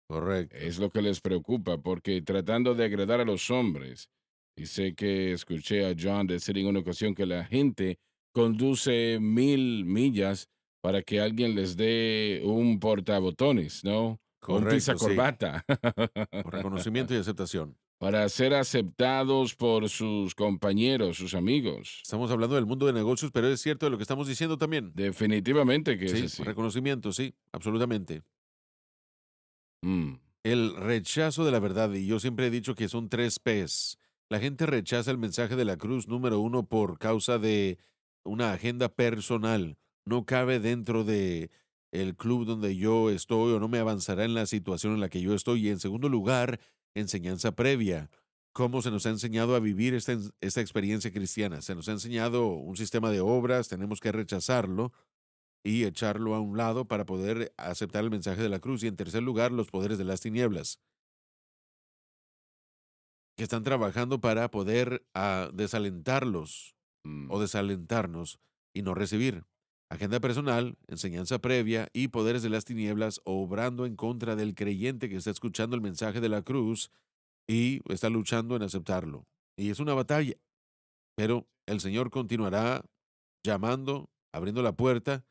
B: Correcto.
D: Es lo que les preocupa, porque tratando de agradar a los hombres, y sé que escuché a John decir en una ocasión que la gente conduce 1000 millas para que alguien les dé un portabotones, ¿no? O un
B: Correcto, sí.
D: corbata
B: Con reconocimiento y aceptación.
D: para ser aceptados por sus compañeros, sus amigos.
B: Estamos hablando del mundo de negocios, pero es cierto de lo que estamos diciendo también.
D: Definitivamente que es
B: Sí,
D: así.
B: reconocimiento, sí, absolutamente.
D: Mm,
B: El rechazo de la verdad, y yo siempre he dicho que son tres P's. La gente rechaza el mensaje de la cruz número uno por causa de una agenda personal. No cabe dentro de el club donde yo estoy o no me avanzará en la situación en la que yo estoy. Y en segundo lugar, enseñanza previa. Cómo se nos ha enseñado a vivir esta experiencia cristiana. Se nos ha enseñado un sistema de obras, tenemos que rechazarlo y echarlo a un lado para poder aceptar el mensaje de la cruz. Y en tercer lugar, los poderes de las tinieblas, que están trabajando para poder desalentarlos o
D: mm.
B: desalentarnos y no recibir. Agenda personal, enseñanza previa y poderes de las tinieblas obrando en contra del creyente que está escuchando el mensaje de la cruz y está luchando en aceptarlo. Y es una batalla, pero el Señor continuará llamando, abriendo la puerta,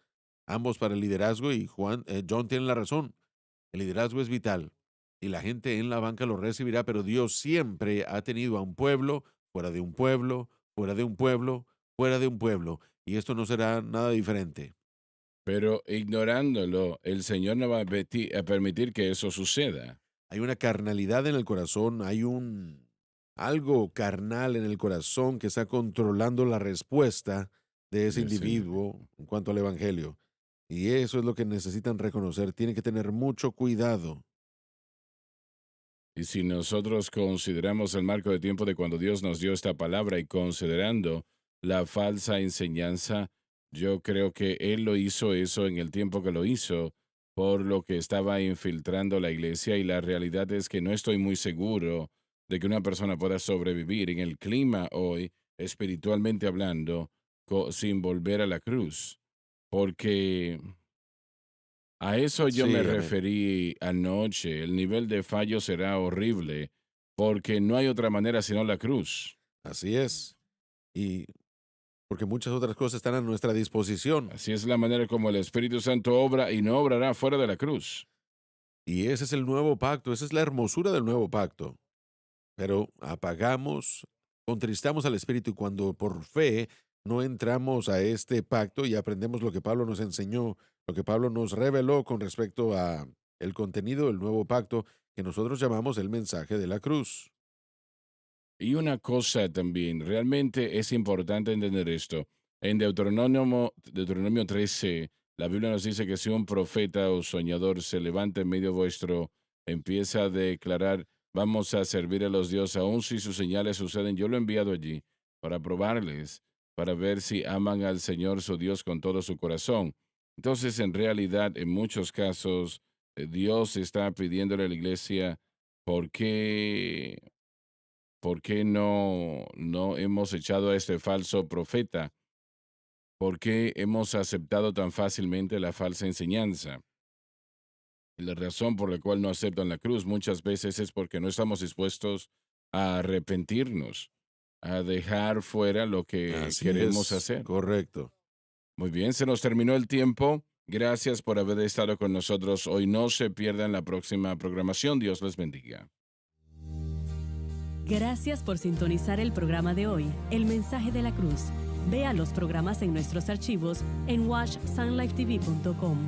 B: ambos para el liderazgo y John tiene la razón. El liderazgo es vital y la gente en la banca lo recibirá, pero Dios siempre ha tenido a un pueblo, fuera de un pueblo, fuera de un pueblo, fuera de un pueblo, y esto no será nada diferente.
D: Pero ignorándolo, el Señor no va a permitir que eso suceda.
B: Hay una carnalidad en el corazón, hay un algo carnal en el corazón que está controlando la respuesta de ese
D: Ese
B: individuo
D: individuo.
B: en cuanto al evangelio. Y eso es lo que necesitan reconocer. Tienen que tener mucho cuidado.
D: Y si nosotros consideramos el marco de tiempo de cuando Dios nos dio esta palabra y considerando la falsa enseñanza, Yo creo que él lo hizo eso en el tiempo que lo hizo, por lo que estaba infiltrando la iglesia y la realidad es que no estoy muy seguro de que una persona pueda sobrevivir en el clima hoy, espiritualmente hablando, sin volver a la cruz, porque a eso yo me
B: Sí, amén.
D: referí anoche. El nivel de fallo será horrible, porque no hay otra manera sino la cruz.
B: Así es. Y porque muchas otras cosas están a nuestra disposición.
D: Así es la manera como el Espíritu Santo obra y no obrará fuera de la cruz.
B: Y ese es el nuevo pacto, esa es la hermosura del nuevo pacto. Pero apagamos, contristamos al Espíritu y cuando por fe no entramos a este pacto y aprendemos lo que Pablo nos enseñó, lo que Pablo nos reveló con respecto a el contenido del nuevo pacto que nosotros llamamos el mensaje de la cruz.
D: Y una cosa también, realmente es importante entender esto. En Deuteronomio 13, la Biblia nos dice que si un profeta o soñador se levanta en medio vuestro, empieza a declarar, vamos a servir a los dioses, aun si sus señales suceden, yo lo he enviado allí para probarles, para ver si aman al Señor su Dios con todo su corazón. Entonces, en realidad, en muchos casos, Dios está pidiéndole a la iglesia, ¿por qué? ¿Por qué no hemos echado a este falso profeta? ¿Por qué hemos aceptado tan fácilmente la falsa enseñanza? Y la razón por la cual no aceptan la cruz muchas veces es porque no estamos dispuestos a arrepentirnos, a dejar fuera lo que
B: Así
D: queremos
B: es,
D: hacer.
B: correcto.
D: Muy bien, se nos terminó el tiempo. Gracias por haber estado con nosotros hoy. No se pierdan la próxima programación. Dios les bendiga.
E: Gracias por sintonizar el programa de hoy, El Mensaje de la Cruz. Vea los programas en nuestros archivos en watchsunlifetv.com.